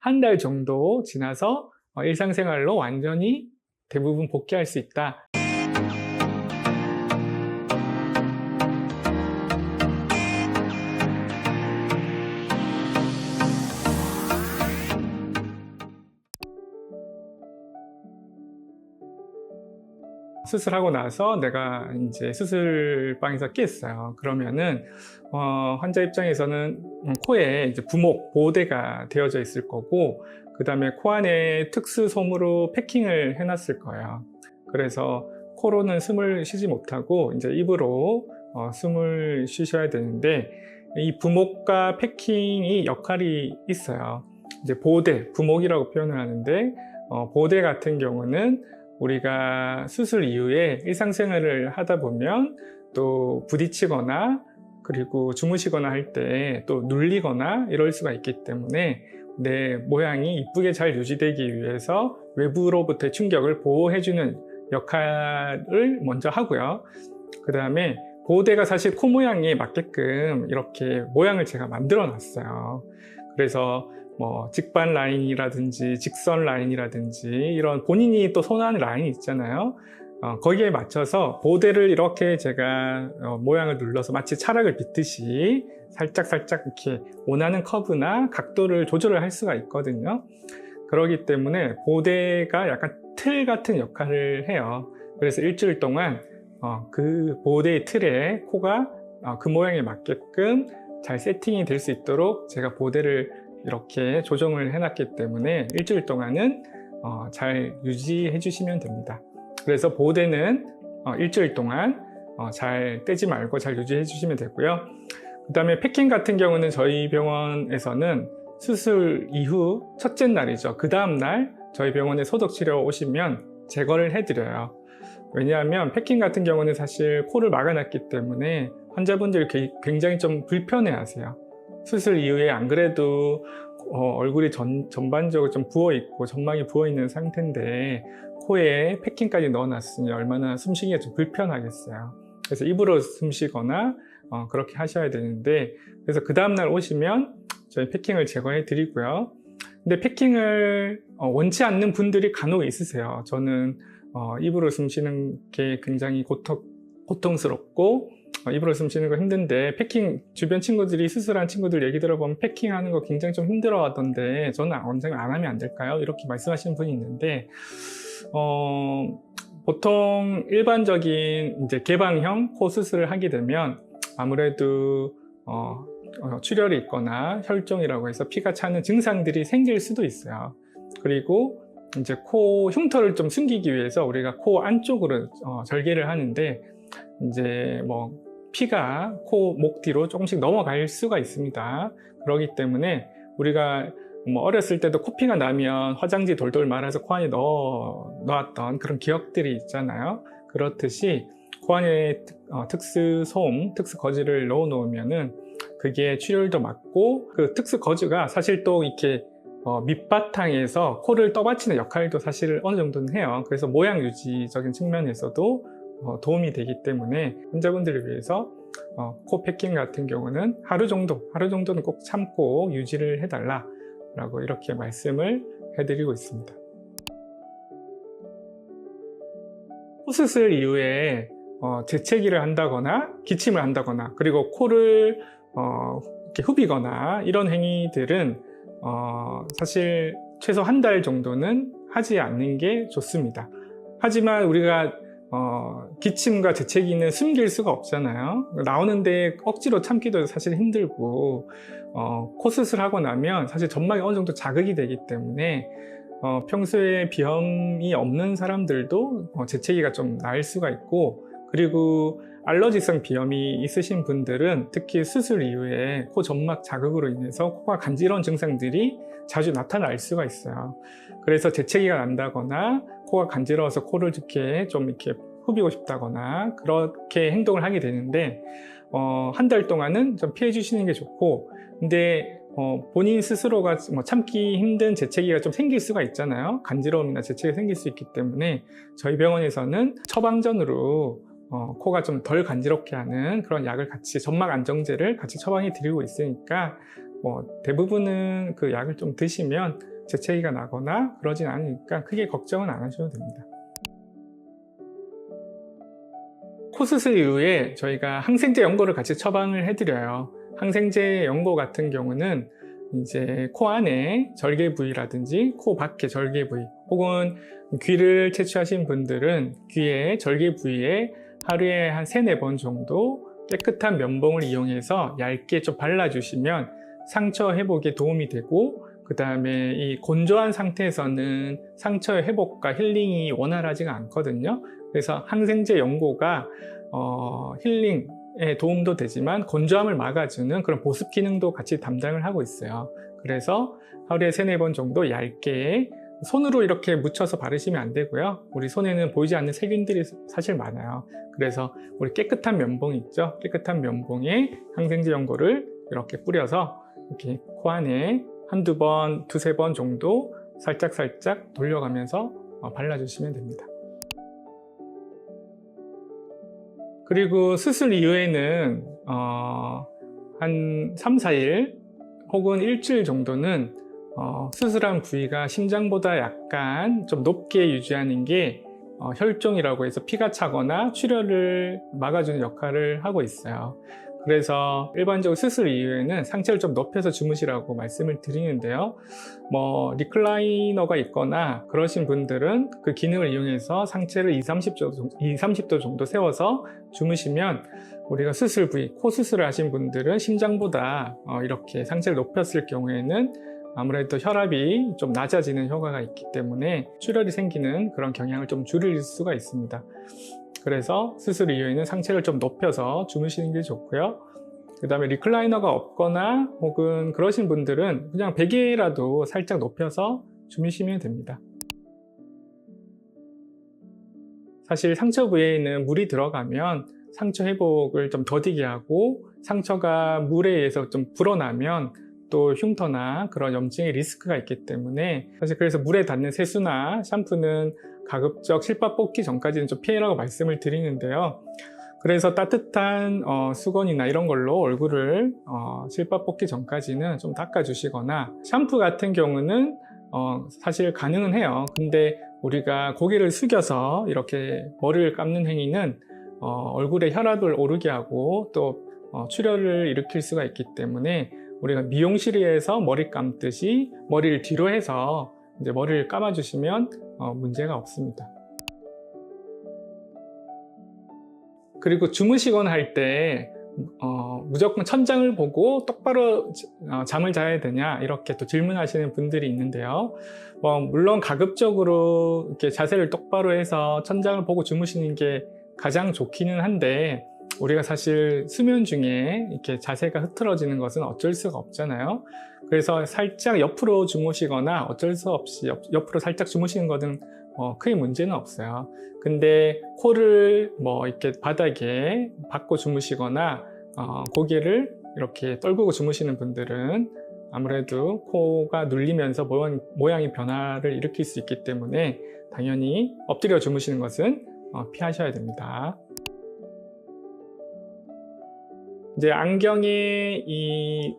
한 달 정도 지나서 일상생활로 완전히 대부분 복귀할 수 있다. 수술하고 나서 내가 이제 수술방에서 깼어요. 그러면은 환자 입장에서는 코에 이제 부목, 보호대가 되어져 있을 거고, 그 다음에 코 안에 특수 솜으로 패킹을 해놨을 거예요. 그래서 코로는 숨을 쉬지 못하고 이제 입으로 숨을 쉬셔야 되는데, 이 부목과 패킹이 역할이 있어요. 이제 보호대, 부목이라고 표현을 하는데, 보호대 같은 경우는 우리가 수술 이후에 일상생활을 하다 보면 또 부딪히거나 그리고 주무시거나 할 때 또 눌리거나 이럴 수가 있기 때문에 내 모양이 이쁘게 잘 유지되기 위해서 외부로부터의 충격을 보호해주는 역할을 먼저 하고요. 그 다음에 보호대가 사실 코 모양에 맞게끔 이렇게 모양을 제가 만들어 놨어요. 그래서 뭐 직반 라인이라든지 직선 라인이라든지 이런 본인이 또 선호하는 라인이 있잖아요. 거기에 맞춰서 보호대를 이렇게 제가 모양을 눌러서 마치 찰흙을 빗듯이 살짝 이렇게 원하는 커브나 각도를 조절을 할 수가 있거든요. 그렇기 때문에 보호대가 약간 틀 같은 역할을 해요. 그래서 일주일 동안 그 보호대의 틀에 코가 그 모양에 맞게끔 잘 세팅이 될 수 있도록 제가 보호대를 이렇게 조정을 해놨기 때문에 일주일 동안은 잘 유지해 주시면 됩니다. 그래서 보호대는 일주일 동안 잘 떼지 말고 잘 유지해 주시면 되고요. 그 다음에 패킹 같은 경우는 저희 병원에서는 수술 이후 첫째 날이죠. 그 다음날 저희 병원에 소독치료 오시면 제거를 해드려요. 왜냐하면 패킹 같은 경우는 사실 코를 막아놨기 때문에 환자분들이 굉장히 좀 불편해 하세요. 수술 이후에 안 그래도 얼굴이 전반적으로 좀 부어있고 점막이 부어있는 상태인데 코에 패킹까지 넣어놨으니 얼마나 숨쉬기가 좀 불편하겠어요. 그래서 입으로 숨쉬거나 그렇게 하셔야 되는데, 그래서 그 다음날 오시면 저희 패킹을 제거해 드리고요. 근데 패킹을 원치 않는 분들이 간혹 있으세요. 저는 입으로 숨쉬는 게 굉장히 고통스럽고 입으로 숨쉬는 거 힘든데, 패킹 주변 친구들이 수술한 친구들 얘기 들어보면 패킹하는 거 굉장히 좀 힘들어 하던데 저는 원장님 안 하면 안 될까요? 이렇게 말씀하시는 분이 있는데 보통 일반적인 이제 개방형 코 수술을 하게 되면 아무래도 출혈이 있거나 혈종이라고 해서 피가 차는 증상들이 생길 수도 있어요. 그리고 이제 코 흉터를 좀 숨기기 위해서 우리가 코 안쪽으로 절개를 하는데, 이제 뭐 피가 코 목 뒤로 조금씩 넘어갈 수가 있습니다. 그렇기 때문에 우리가 뭐 어렸을 때도 코피가 나면 화장지 돌돌 말아서 코 안에 넣었던 그런 기억들이 있잖아요. 그렇듯이 코 안에 특수솜, 특수거즈를 넣어 놓으면은 그게 출혈도 막고, 그 특수거즈가 사실 또 이렇게 밑바탕에서 코를 떠받치는 역할도 사실 어느 정도는 해요. 그래서 모양 유지적인 측면에서도 도움이 되기 때문에 환자분들을 위해서 코 패킹 같은 경우는 하루 정도는 꼭 참고 유지를 해달라 라고 이렇게 말씀을 해드리고 있습니다. 코 수술 이후에 재채기를 한다거나 기침을 한다거나 그리고 코를 이렇게 후비거나 이런 행위들은 사실 최소 한 달 정도는 하지 않는 게 좋습니다. 하지만 우리가 기침과 재채기는 숨길 수가 없잖아요. 나오는데 억지로 참기도 사실 힘들고, 코 수술하고 나면 사실 점막이 어느 정도 자극이 되기 때문에 평소에 비염이 없는 사람들도 재채기가 좀 나을 수가 있고, 그리고 알러지성 비염이 있으신 분들은 특히 수술 이후에 코 점막 자극으로 인해서 코가 간지러운 증상들이 자주 나타날 수가 있어요. 그래서 재채기가 난다거나 코가 간지러워서 코를 좀 이렇게 후비고 싶다거나 그렇게 행동을 하게 되는데, 한 달 동안은 좀 피해 주시는 게 좋고, 근데 본인 스스로가 뭐 참기 힘든 재채기가 좀 생길 수가 있잖아요. 간지러움이나 재채기가 생길 수 있기 때문에 저희 병원에서는 처방전으로 코가 좀 덜 간지럽게 하는 그런 약을 같이, 점막 안정제를 같이 처방해 드리고 있으니까 뭐 대부분은 그 약을 좀 드시면 재채기가 나거나 그러진 않으니까 크게 걱정은 안 하셔도 됩니다. 코 수술 이후에 저희가 항생제 연고를 같이 처방을 해드려요. 항생제 연고 같은 경우는 이제 코 안에 절개 부위라든지 코 밖에 절개 부위, 혹은 귀를 채취하신 분들은 귀의 절개 부위에 하루에 한 3-4번 정도 깨끗한 면봉을 이용해서 얇게 좀 발라주시면 상처 회복에 도움이 되고, 그 다음에 이 건조한 상태에서는 상처의 회복과 힐링이 원활하지가 않거든요. 그래서 항생제 연고가 힐링에 도움도 되지만 건조함을 막아주는 그런 보습 기능도 같이 담당을 하고 있어요. 그래서 하루에 3-4번 정도 얇게 손으로 이렇게 묻혀서 바르시면 안 되고요. 우리 손에는 보이지 않는 세균들이 사실 많아요. 그래서 우리 깨끗한 면봉 있죠? 깨끗한 면봉에 항생제 연고를 이렇게 뿌려서 이렇게 코 안에 한두 번, 2-3번 정도 살짝살짝 돌려가면서 발라주시면 됩니다. 그리고 수술 이후에는 한 3-4일 혹은 일주일 정도는 수술한 부위가 심장보다 약간 좀 높게 유지하는 게 혈종이라고 해서 피가 차거나 출혈을 막아주는 역할을 하고 있어요. 그래서 일반적으로 수술 이후에는 상체를 좀 높여서 주무시라고 말씀을 드리는데요. 리클라이너가 있거나 그러신 분들은 그 기능을 이용해서 상체를 20-30도 정도 세워서 주무시면, 우리가 수술 부위, 코 수술을 하신 분들은 심장보다 이렇게 상체를 높였을 경우에는 아무래도 혈압이 좀 낮아지는 효과가 있기 때문에 출혈이 생기는 그런 경향을 좀 줄일 수가 있습니다. 그래서 수술 이후에는 상체를 좀 높여서 주무시는 게 좋고요. 그 다음에 리클라이너가 없거나 혹은 그러신 분들은 그냥 베개라도 살짝 높여서 주무시면 됩니다. 사실 상처 부위에는 물이 들어가면 상처 회복을 좀 더디게 하고, 상처가 물에 의해서 좀 불어나면 또 흉터나 그런 염증의 리스크가 있기 때문에, 사실 그래서 물에 닿는 세수나 샴푸는 가급적 실밥 뽑기 전까지는 좀 피해라고 말씀을 드리는데요. 그래서 따뜻한 수건이나 이런 걸로 얼굴을 실밥 뽑기 전까지는 좀 닦아주시거나, 샴푸 같은 경우는 사실 가능은 해요. 근데 우리가 고개를 숙여서 이렇게 머리를 감는 행위는 얼굴에 혈압을 오르게 하고 또 출혈을 일으킬 수가 있기 때문에, 우리가 미용실에서 머리 감듯이 머리를 뒤로 해서 이제 머리를 감아주시면 문제가 없습니다. 그리고 주무시거나 할 때 무조건 천장을 보고 똑바로 잠을 자야 되냐, 이렇게 또 질문하시는 분들이 있는데요. 물론 가급적으로 이렇게 자세를 똑바로 해서 천장을 보고 주무시는 게 가장 좋기는 한데, 우리가 사실 수면 중에 이렇게 자세가 흐트러지는 것은 어쩔 수가 없잖아요. 그래서 살짝 옆으로 주무시거나 어쩔 수 없이 옆으로 살짝 주무시는 것은 크게 문제는 없어요. 근데 코를 이렇게 바닥에 박고 주무시거나 고개를 이렇게 떨구고 주무시는 분들은 아무래도 코가 눌리면서 모양의 변화를 일으킬 수 있기 때문에 당연히 엎드려 주무시는 것은 피하셔야 됩니다. 이제 안경의 이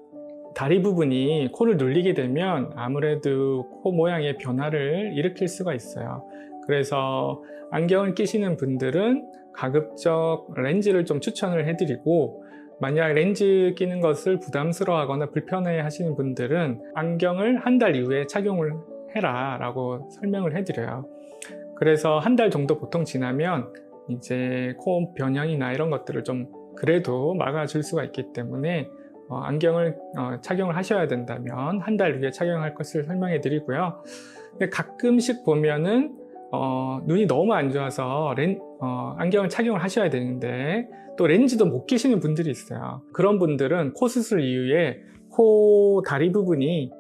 다리 부분이 코를 눌리게 되면 아무래도 코 모양의 변화를 일으킬 수가 있어요. 그래서 안경을 끼시는 분들은 가급적 렌즈를 좀 추천을 해드리고, 만약 렌즈 끼는 것을 부담스러워하거나 불편해 하시는 분들은 안경을 한 달 이후에 착용을 해라 라고 설명을 해드려요. 그래서 한 달 정도 보통 지나면 이제 코 변형이나 이런 것들을 좀 그래도 막아줄 수가 있기 때문에 안경을 착용을 하셔야 된다면 한 달 후에 착용할 것을 설명해 드리고요. 근데 가끔씩 보면은 눈이 너무 안 좋아서 안경을 착용을 하셔야 되는데 또 렌즈도 못 끼시는 분들이 있어요. 그런 분들은 코 수술 이후에 코 다리 부분이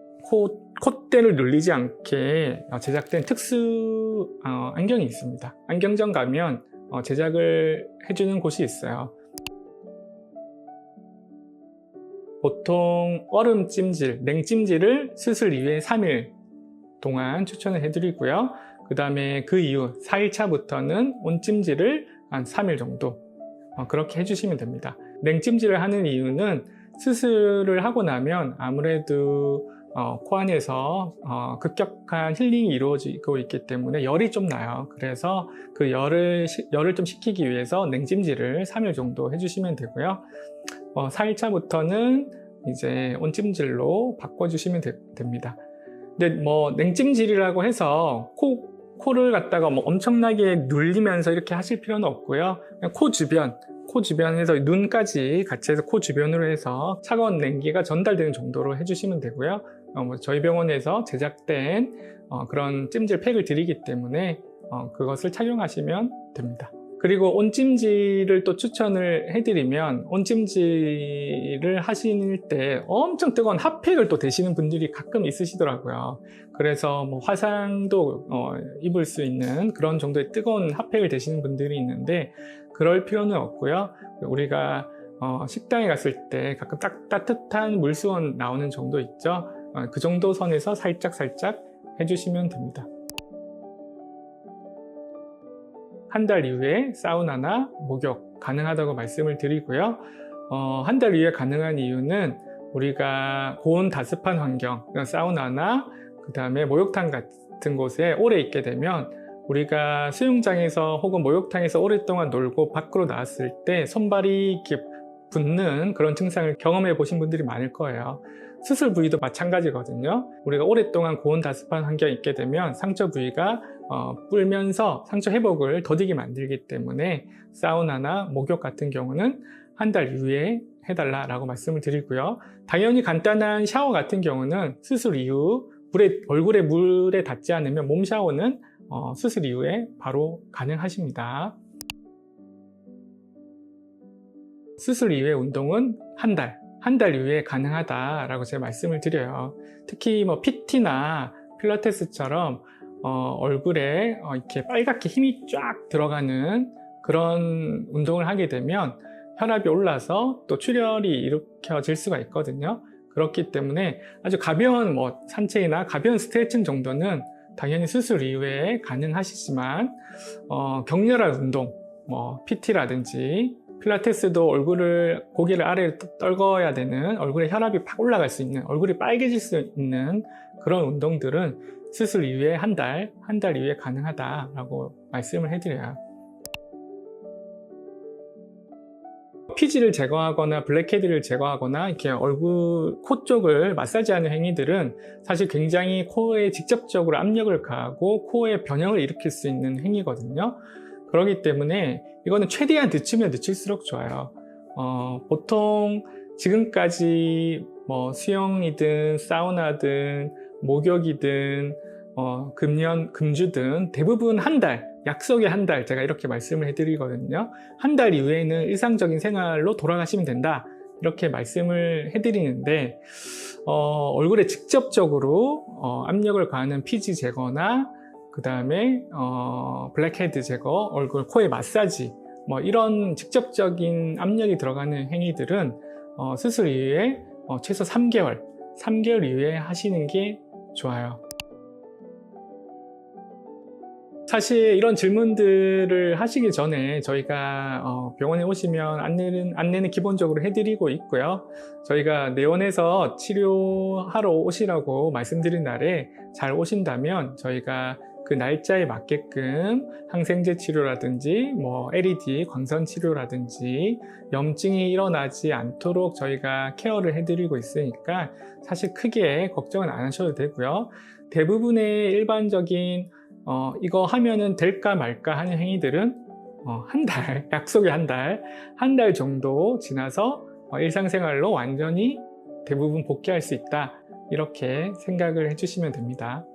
콧대를 눌리지 않게 제작된 특수 안경이 있습니다. 안경점 가면 제작을 해주는 곳이 있어요. 보통 얼음 찜질, 냉찜질을 수술 이후에 3일 동안 추천을 해드리고요. 그 다음에 그 이후 4일차부터는 온찜질을 한 3일 정도 그렇게 해주시면 됩니다. 냉찜질을 하는 이유는 수술을 하고 나면 아무래도 코 안에서 급격한 힐링이 이루어지고 있기 때문에 열이 좀 나요. 그래서 그 열을 좀 식히기 위해서 냉찜질을 3일 정도 해주시면 되고요. 4일차부터는 이제 온찜질로 바꿔주시면 됩니다. 근데 뭐 냉찜질이라고 해서 코를 갖다가 뭐 엄청나게 눌리면서 이렇게 하실 필요는 없고요. 그냥 코 주변에서 눈까지 같이 해서 코 주변으로 해서 차가운 냉기가 전달되는 정도로 해주시면 되고요. 뭐 저희 병원에서 제작된 그런 찜질 팩을 드리기 때문에 그것을 착용하시면 됩니다. 그리고 온찜질을 또 추천을 해드리면, 온찜질을 하실 때 엄청 뜨거운 핫팩을 또 대시는 분들이 가끔 있으시더라고요. 그래서 뭐 화상도 입을 수 있는 그런 정도의 뜨거운 핫팩을 대시는 분들이 있는데, 그럴 필요는 없고요. 우리가 식당에 갔을 때 가끔 따뜻한 물수건 나오는 정도 있죠. 그 정도 선에서 살짝 해주시면 됩니다. 한 달 이후에 사우나나 목욕 가능하다고 말씀을 드리고요. 한 달 이후에 가능한 이유는 우리가 고온 다습한 환경, 사우나나 그 다음에 목욕탕 같은 곳에 오래 있게 되면 우리가 수영장에서 혹은 목욕탕에서 오랫동안 놀고 밖으로 나왔을 때 손발이 이렇게 붓는 그런 증상을 경험해 보신 분들이 많을 거예요. 수술 부위도 마찬가지거든요. 우리가 오랫동안 고온 다습한 환경에 있게 되면 상처 부위가 불면서 상처 회복을 더디게 만들기 때문에 사우나나 목욕 같은 경우는 한 달 이후에 해달라고 말씀을 드리고요. 당연히 간단한 샤워 같은 경우는 수술 이후 얼굴에 물에 닿지 않으면 몸 샤워는 수술 이후에 바로 가능하십니다. 수술 이후의 운동은 한 달 이후에 가능하다라고 제가 말씀을 드려요. 특히 뭐 PT나 필라테스처럼 얼굴에 이렇게 빨갛게 힘이 쫙 들어가는 그런 운동을 하게 되면 혈압이 올라서 또 출혈이 일으켜질 수가 있거든요. 그렇기 때문에 아주 가벼운 뭐 산책이나 가벼운 스트레칭 정도는 당연히 수술 이후에 가능하시지만 격렬한 운동, 뭐 PT라든지 필라테스도 고개를 아래로 떨궈야 되는, 얼굴에 혈압이 팍 올라갈 수 있는, 얼굴이 빨개질 수 있는 그런 운동들은 수술 이후에 한 달 이후에 가능하다라고 말씀을 해드려요. 피지를 제거하거나 블랙헤드를 제거하거나 이렇게 코 쪽을 마사지하는 행위들은 사실 굉장히 코에 직접적으로 압력을 가하고 코에 변형을 일으킬 수 있는 행위거든요. 그렇기 때문에 이거는 최대한 늦추면 늦출수록 좋아요. 보통 지금까지 뭐 수영이든 사우나든 목욕이든 금주든 대부분 한 달, 약속의 한 달, 제가 이렇게 말씀을 해드리거든요. 한 달 이후에는 일상적인 생활로 돌아가시면 된다, 이렇게 말씀을 해드리는데 얼굴에 직접적으로 압력을 가하는 피지 제거나 그 다음에 블랙헤드 제거, 얼굴, 코의 마사지, 뭐 이런 직접적인 압력이 들어가는 행위들은 수술 이후에 최소 3개월 이후에 하시는 게 좋아요. 사실 이런 질문들을 하시기 전에 저희가 병원에 오시면 안내는 기본적으로 해드리고 있고요. 저희가 내원해서 치료하러 오시라고 말씀드린 날에 잘 오신다면 저희가 그 날짜에 맞게끔 항생제 치료라든지 뭐 LED 광선 치료라든지 염증이 일어나지 않도록 저희가 케어를 해드리고 있으니까 사실 크게 걱정은 안 하셔도 되고요. 대부분의 일반적인 이거 하면은 될까 말까 하는 행위들은 한 달, 약속의 한 달 정도 지나서 일상생활로 완전히 대부분 복귀할 수 있다, 이렇게 생각을 해주시면 됩니다.